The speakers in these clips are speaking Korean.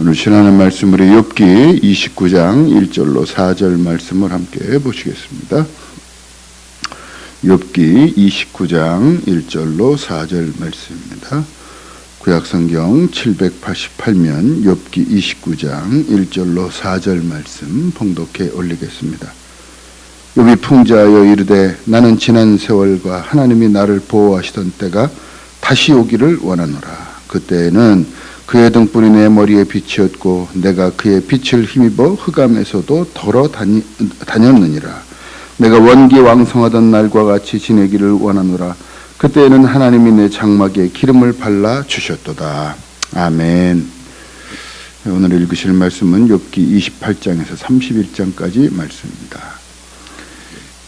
오늘 신하는 말씀으로 욥기 29장 1절로 4절 말씀을 함께 보시겠습니다. 욥기 29장 1절로 4절 말씀입니다. 구약성경 788면 욥기 29장 1절로 4절 말씀 봉독해 올리겠습니다. 욥이 풍자하여 이르되 나는 지난 세월과 하나님이 나를 보호하시던 때가 다시 오기를 원하노라. 그때에는 그의 등불이 내 머리에 빛이었고 내가 그의 빛을 힘입어 흑암에서도 덜어 다녔느니라. 내가 원기 왕성하던 날과 같이 지내기를 원하노라. 그때에는 하나님이 내 장막에 기름을 발라 주셨도다. 아멘. 오늘 읽으실 말씀은 욥기 28장에서 31장까지 말씀입니다.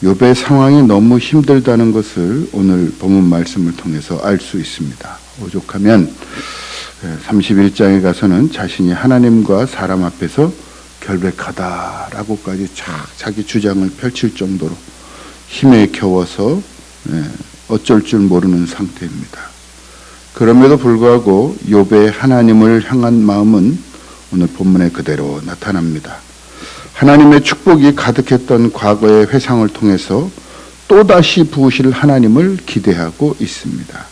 욥의 상황이 너무 힘들다는 것을 오늘 본문 말씀을 통해서 알 수 있습니다. 오죽하면 31장에 가서는 자신이 하나님과 사람 앞에서 결백하다라고까지 자기 주장을 펼칠 정도로 힘에 겨워서 어쩔 줄 모르는 상태입니다. 그럼에도 불구하고 욥의 하나님을 향한 마음은 오늘 본문에 그대로 나타납니다. 하나님의 축복이 가득했던 과거의 회상을 통해서 또다시 부으실 하나님을 기대하고 있습니다.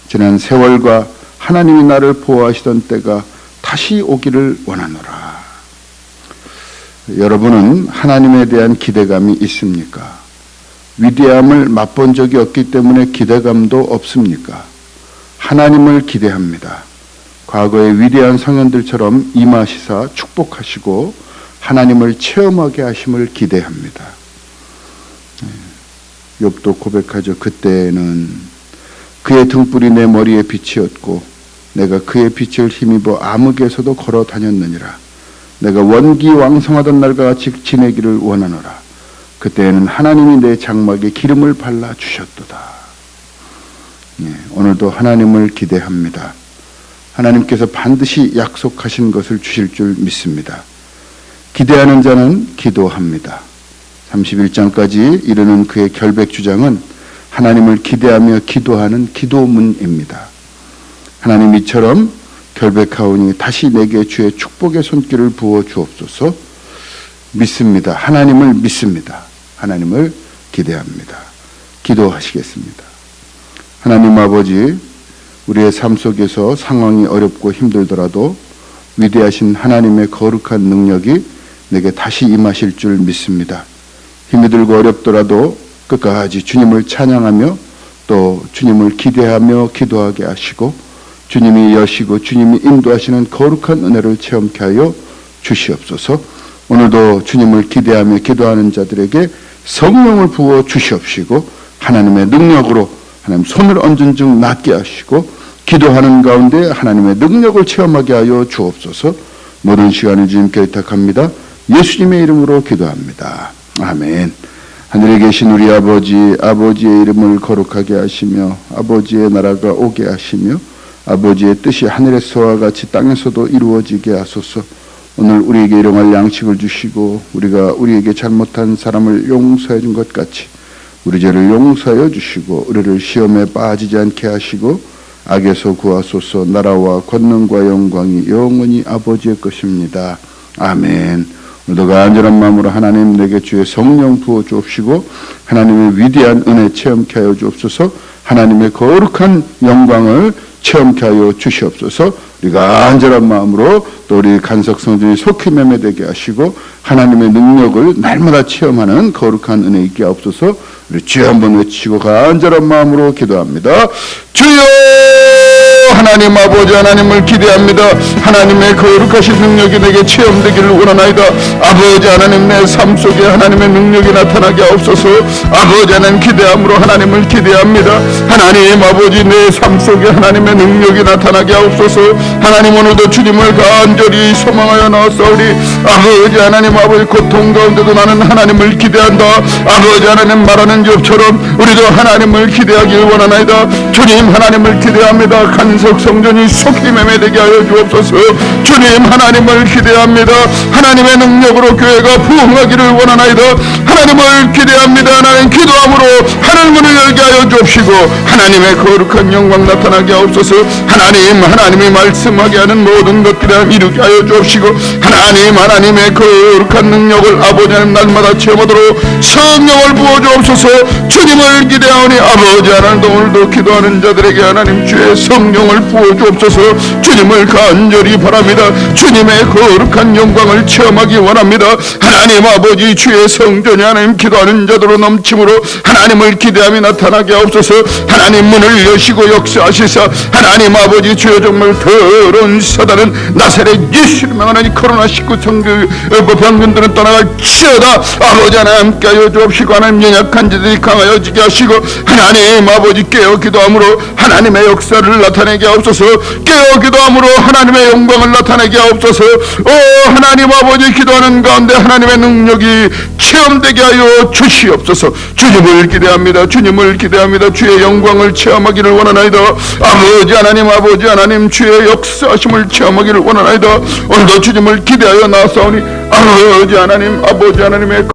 지난 세월과 하나님이 나를 보호하시던 때가 다시 오기를 원하노라. 여러분은 하나님에 대한 기대감이 있습니까? 위대함을 맛본 적이 없기 때문에 기대감도 없습니까? 하나님을 기대합니다. 과거의 위대한 성현들처럼 임하시사 축복하시고 하나님을 체험하게 하심을 기대합니다. 욥도 고백하죠. 그때는 그의 등불이 내 머리에 빛이었고 내가 그의 빛을 힘입어 암흑에서도 걸어 다녔느니라. 내가 원기 왕성하던 날과 같이 지내기를 원하노라. 그때에는 하나님이 내 장막에 기름을 발라 주셨도다. 오늘도 하나님을 기대합니다. 하나님께서 반드시 약속하신 것을 주실 줄 믿습니다. 기대하는 자는 기도합니다. 31장까지 이르는 그의 결백 주장은 하나님을 기대하며 기도하는 기도문입니다. 하나님 이처럼 결백하오니 다시 내게 주의 축복의 손길을 부어 주옵소서. 믿습니다. 하나님을 믿습니다. 하나님을 기대합니다. 기도하시겠습니다. 하나님 아버지, 우리의 삶 속에서 상황이 어렵고 힘들더라도 위대하신 하나님의 거룩한 능력이 내게 다시 임하실 줄 믿습니다. 힘이 들고 어렵더라도 끝까지 주님을 찬양하며 또 주님을 기대하며 기도하게 하시고 주님이 여시고 주님이 인도하시는 거룩한 은혜를 체험케 하여 주시옵소서. 오늘도 주님을 기대하며 기도하는 자들에게 성령을 부어 주시옵시고 하나님의 능력으로 하나님 손을 얹은 즉 낫게 하시고 기도하는 가운데 하나님의 능력을 체험하게 하여 주옵소서. 모든 시간을 주님께 의탁합니다. 예수님의 이름으로 기도합니다. 아멘. 하늘에 계신 우리 아버지, 아버지의 이름을 거룩하게 하시며 아버지의 나라가 오게 하시며 아버지의 뜻이 하늘에서와 같이 땅에서도 이루어지게 하소서. 오늘 우리에게 일용할 양식을 주시고 우리가 우리에게 잘못한 사람을 용서해 준 것 같이 우리 죄를 용서하여 주시고 우리를 시험에 빠지지 않게 하시고 악에서 구하소서. 나라와 권능과 영광이 영원히 아버지의 것입니다. 아멘. 오늘도 간절한 마음으로 하나님 내게 주의 성령 부어 주옵시고 하나님의 위대한 은혜 체험케 하여 주옵소서. 하나님의 거룩한 영광을 체험케 하여 주시옵소서. 우리가 간절한 마음으로 또 우리 간석 성전이 속히 매매되게 하시고 하나님의 능력을 날마다 체험하는 거룩한 은혜 있게 하옵소서. 우리 주여 한번 외치고 간절한 마음으로 기도합니다. 주여! 하나님 아버지, 하나님을 기대합니다. 하나님의 거룩하신 능력이 내게 체험되기를 원하나이다. 아버지 하나님, 내 삶 속에 하나님의 능력이 나타나게 하옵소서. 아버지 하나님, 기대함으로 하나님을 기대합니다. 하나님 아버지, 내 삶 속에 하나님의 능력이 나타나게 하옵소서. 하나님, 오늘도 주님을 간절히 소망하여 나왔사오니 아버지 하나님 아버지, 고통 가운데도 나는 하나님을 기대한다. 아버지 하나님, 말하는 욥처럼 우리도 하나님을 기대하길 원하나이다. 주님, 하나님을 기대합니다. 간석 성전이 속히 매매되게 하여 주옵소서. 주님, 하나님을 기대합니다. 하나님의 능력으로 교회가 부흥하기를 원하나이다. 하나님을 기대합니다. 하나님 기도함으로 하늘 문을 열게 하여 주옵시고 하나님의 거룩한 영광 나타나게 하옵소서. 하나님이 말씀하게 하는 모든 것들을 이루게 하여 주옵시고 하나님의 거룩한 능력을 아버지 하나님 날마다 체험하도록 성령을 부어 주옵소서. 주님을 기대하오니 아버지 하나님 오늘도 기도하는 자들에게 하나님 주의 성령을 부어 주옵소서. 주님을 간절히 바랍니다. 주님의 거룩한 영광을 체험하기 원합니다. 하나님 아버지 주의 성전이 하나님 기도하는 자들로 넘침으로 하나님을 기대함이 나타나게 하옵소서. 하나님 문을 여시고 역사하시사 하나님 아버지 주여 정말 더러운 사단은 나사렛 예수를 명하나니 코로나19 병균들은 떠나갈지어다. 아버지 하나님 깨어 주옵시고 하나님 연약한 자들이 강하여지게 하시고 하나님 아버지 깨어 기도함으로 하나님의 역사를 나타내게 하옵소서. 깨어 기도함으로 하나님의 영광을 나타내게 하옵소서. 하나님 아버지 기도하는 가운데 하나님의 능력이 체험되게 하여 주시옵소서. 주님을 기대합니다. 주님을 기대합니다. 주의 영광을 체험하기를 원하나이다. 아버지 하나님 주의 역사하심을 체험하기를 원하나이다. 오늘도 주님을 기대하여 나아오니 아버지 하나님의